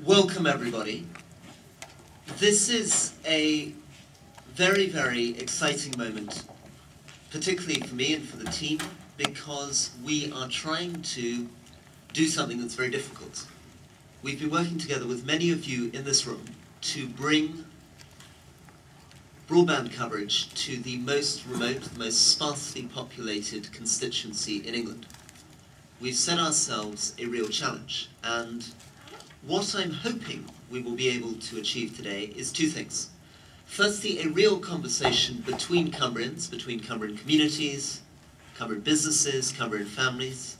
Welcome everybody. This is a very, very exciting moment, particularly for me and for the team, because we are trying to do something that's very difficult. We've been working together with many of you in this room to bring broadband coverage to the most remote, the most sparsely populated constituency in England. We've set ourselves a real challenge, and what I'm hoping we will be able to achieve today is two things. Firstly, a real conversation between Cumbrians, between Cumbrian communities, Cumbrian businesses, Cumbrian families,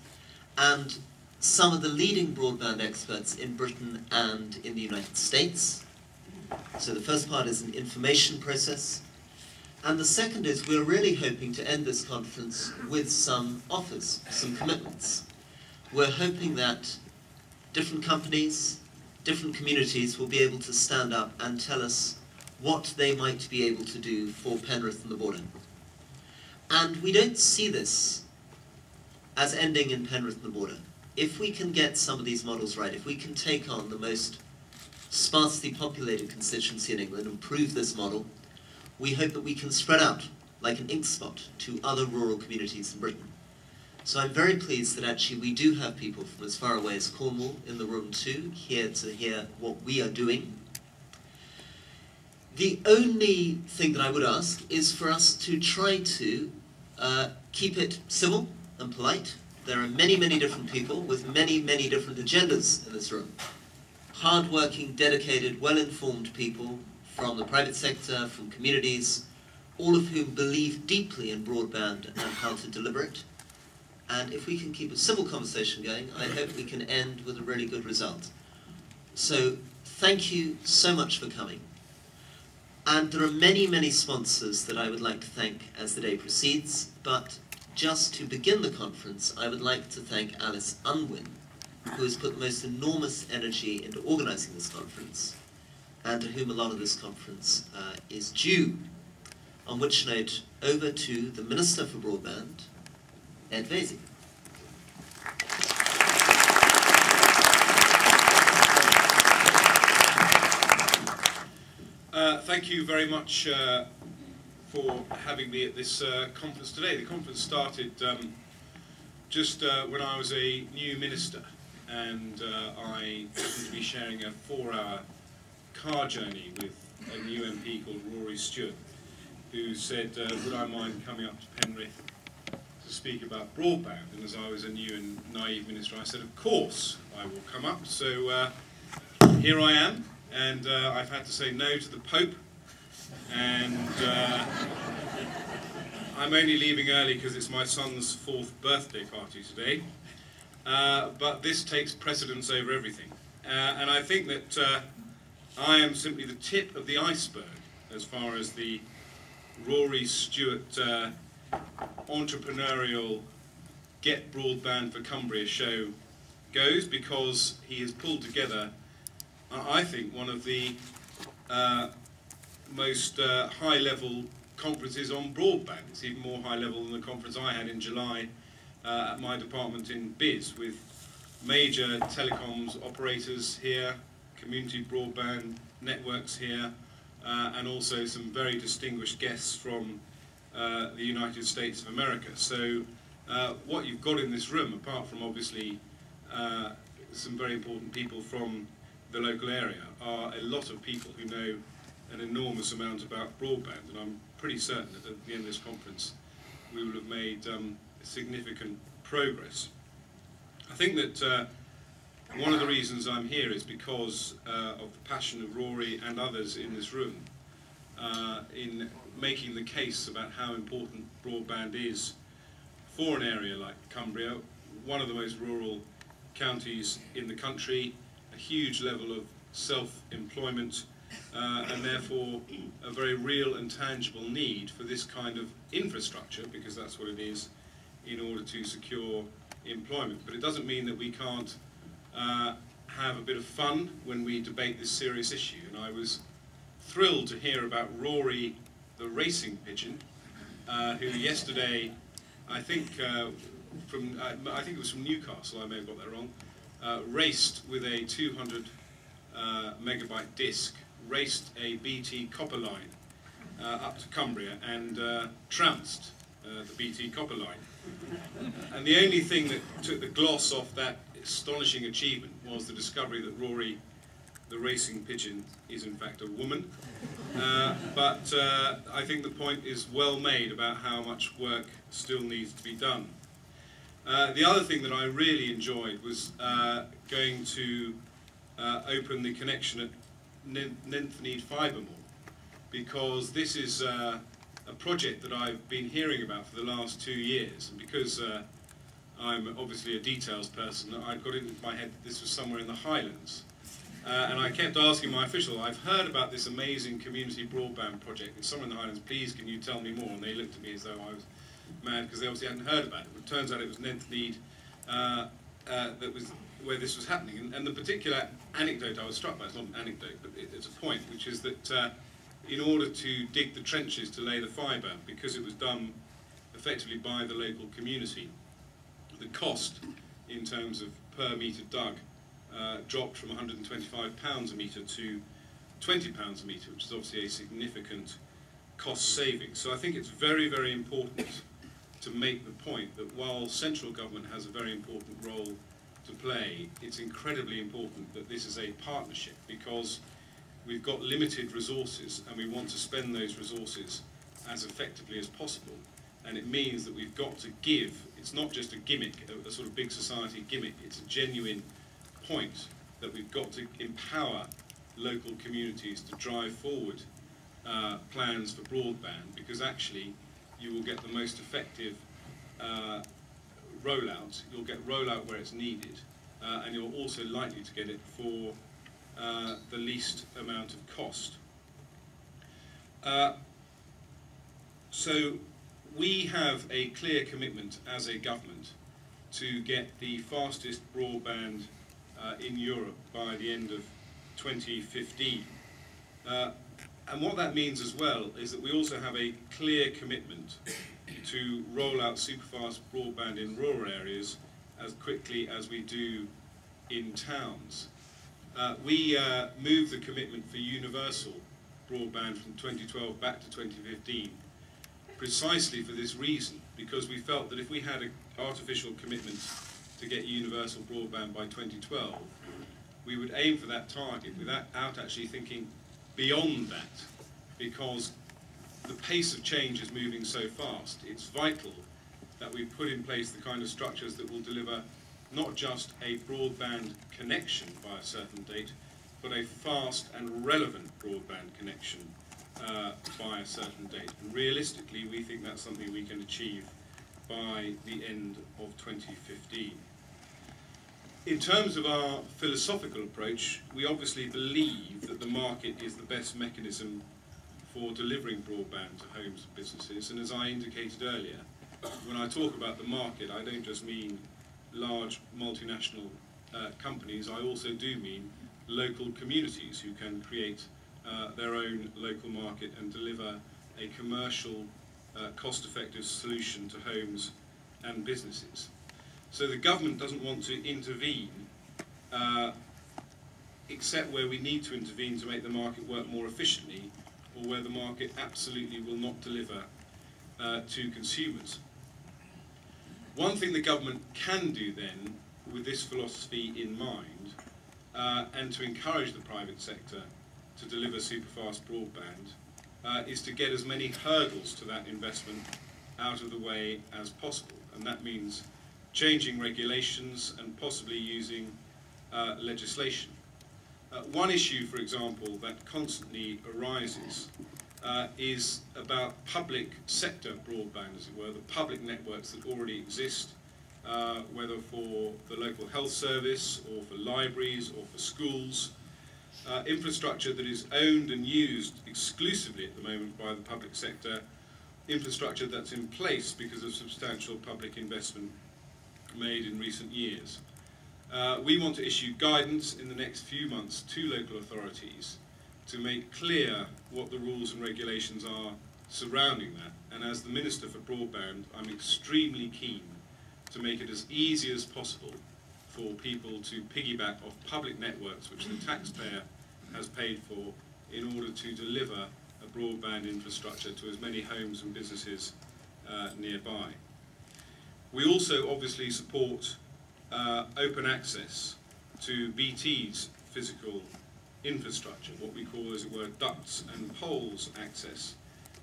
and some of the leading broadband experts in Britain and in the United States. So the first part is an information process. And the second is we're really hoping to end this conference with some offers, some commitments. We're hoping that different companies, different communities will be able to stand up and tell us what they might be able to do for Penrith and the border. And we don't see this as ending in Penrith and the border. If we can get some of these models right, if we can take on the most sparsely populated constituency in England and prove this model, we hope that we can spread out like an ink spot to other rural communities in Britain. So I'm very pleased that actually we do have people from as far away as Cornwall in the room too, here to hear what we are doing. The only thing that I would ask is for us to try to keep it civil and polite. There are many, many different people with many, many different agendas in this room. Hard-working, dedicated, well-informed people from the private sector, from communities, all of whom believe deeply in broadband and how to deliver it. And if we can keep a civil conversation going, I hope we can end with a really good result. So thank you so much for coming. And there are many, many sponsors that I would like to thank as the day proceeds, but just to begin the conference, I would like to thank Alice Unwin, who has put the most enormous energy into organising this conference, and to whom a lot of this conference is due. On which note, over to the Minister for Broadband, Ed Vaizey. Thank you very much for having me at this conference today. The conference started just when I was a new minister, and I happened to be sharing a 4-hour car journey with a new MP called Rory Stewart, who said, would I mind coming up to Penrith to speak about broadband? And as I was a new and naive minister, I said, of course I will come up. So here I am, and I've had to say no to the Pope, and I'm only leaving early because it's my son's 4th birthday party today, but this takes precedence over everything. And I think that I am simply the tip of the iceberg as far as the Rory Stewart entrepreneurial Get Broadband for Cumbria show goes, because he has pulled together, I think, one of the most high-level conferences on broadband. It's even more high-level than the conference I had in July at my department in Biz, with major telecoms operators here, community broadband networks here, and also some very distinguished guests from the United States of America. So what you've got in this room, apart from obviously some very important people from the local area, are a lot of people who know an enormous amount about broadband, and I'm pretty certain that at the end of this conference we will have made significant progress. I think that one of the reasons I'm here is because of the passion of Rory and others in this room in making the case about how important broadband is for an area like Cumbria, one of the most rural counties in the country, a huge level of self-employment, and therefore a very real and tangible need for this kind of infrastructure, because that's what it is, in order to secure employment. But it doesn't mean that we can't have a bit of fun when we debate this serious issue. And I was thrilled to hear about Rory the racing pigeon, who yesterday, I think it was from Newcastle, I may have got that wrong, raced with a 200 megabyte disk raced a BT copper line up to Cumbria and trounced the BT copper line. And the only thing that took the gloss off that astonishing achievement was the discovery that Rory, the racing pigeon, is in fact a woman. But I think the point is well made about how much work still needs to be done. The other thing that I really enjoyed was going to open the connection at Nymphenede Fibermore, because this is a project that I've been hearing about for the last 2 years, and because I'm obviously a details person, I got it into my head that this was somewhere in the Highlands. And I kept asking my official, I've heard about this amazing community broadband project, it's somewhere in the Highlands, please can you tell me more? And they looked at me as though I was mad, because they obviously hadn't heard about it. But it turns out it was Nymphenede that was where this was happening. And the particular anecdote I was struck by, it's not an anecdote, but it's a point, which is that in order to dig the trenches to lay the fibre, because it was done effectively by the local community, the cost in terms of per metre dug dropped from £125 a metre to £20 a metre, which is obviously a significant cost saving. So I think it's very, very important to make the point that while central government has a very important role to play, it's incredibly important that this is a partnership, because we've got limited resources and we want to spend those resources as effectively as possible. And it means that we've got to give, it's not just a gimmick, a sort of big society gimmick, it's a genuine point that we've got to empower local communities to drive forward plans for broadband, because actually you will get the most effective rollout, you'll get rollout where it's needed, and you're also likely to get it for the least amount of cost. So we have a clear commitment as a government to get the fastest broadband in Europe by the end of 2015. And what that means as well is that we also have a clear commitment to roll out superfast broadband in rural areas as quickly as we do in towns. We moved the commitment for universal broadband from 2012 back to 2015 precisely for this reason, because we felt that if we had an artificial commitment to get universal broadband by 2012, we would aim for that target without actually thinking beyond that, because the pace of change is moving so fast. It's vital that we put in place the kind of structures that will deliver not just a broadband connection by a certain date, but a fast and relevant broadband connection by a certain date. And realistically, we think that's something we can achieve by the end of 2015. In terms of our philosophical approach, we obviously believe that the market is the best mechanism for delivering broadband to homes and businesses. And as I indicated earlier, when I talk about the market, I don't just mean large multinational companies, I also do mean local communities who can create their own local market and deliver a commercial, cost-effective solution to homes and businesses. So the government doesn't want to intervene except where we need to intervene to make the market work more efficiently, or where the market absolutely will not deliver to consumers. One thing the government can do then, with this philosophy in mind, and to encourage the private sector to deliver superfast broadband, is to get as many hurdles to that investment out of the way as possible. And that means changing regulations and possibly using legislation. One issue, for example, that constantly arises is about public sector broadband, as it were, the public networks that already exist, whether for the local health service or for libraries or for schools, infrastructure that is owned and used exclusively at the moment by the public sector, infrastructure that's in place because of substantial public investment made in recent years. We want to issue guidance in the next few months to local authorities to make clear what the rules and regulations are surrounding that. And as the Minister for Broadband, I'm extremely keen to make it as easy as possible for people to piggyback off public networks which the taxpayer has paid for in order to deliver a broadband infrastructure to as many homes and businesses nearby. We also obviously support open access to BT's physical infrastructure, what we call, as it were, ducts and poles access.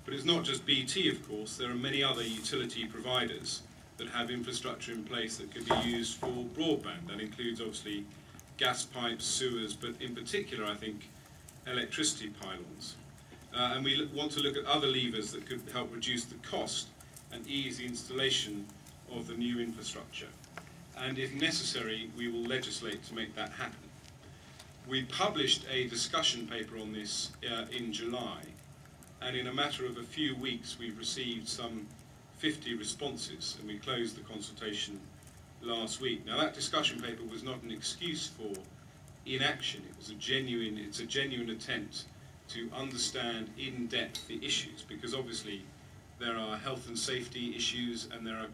But it's not just BT, of course. There are many other utility providers that have infrastructure in place that could be used for broadband. That includes, obviously, gas pipes, sewers, but in particular, I think, electricity pylons. And we want to look at other levers that could help reduce the cost and ease the installation of the new infrastructure. And if necessary, we will legislate to make that happen. We published a discussion paper on this in July, and in a matter of a few weeks we've received some 50 responses, and we closed the consultation last week. Now, that discussion paper was not an excuse for inaction. It's a genuine attempt to understand in depth the issues, because obviously there are health and safety issues and there are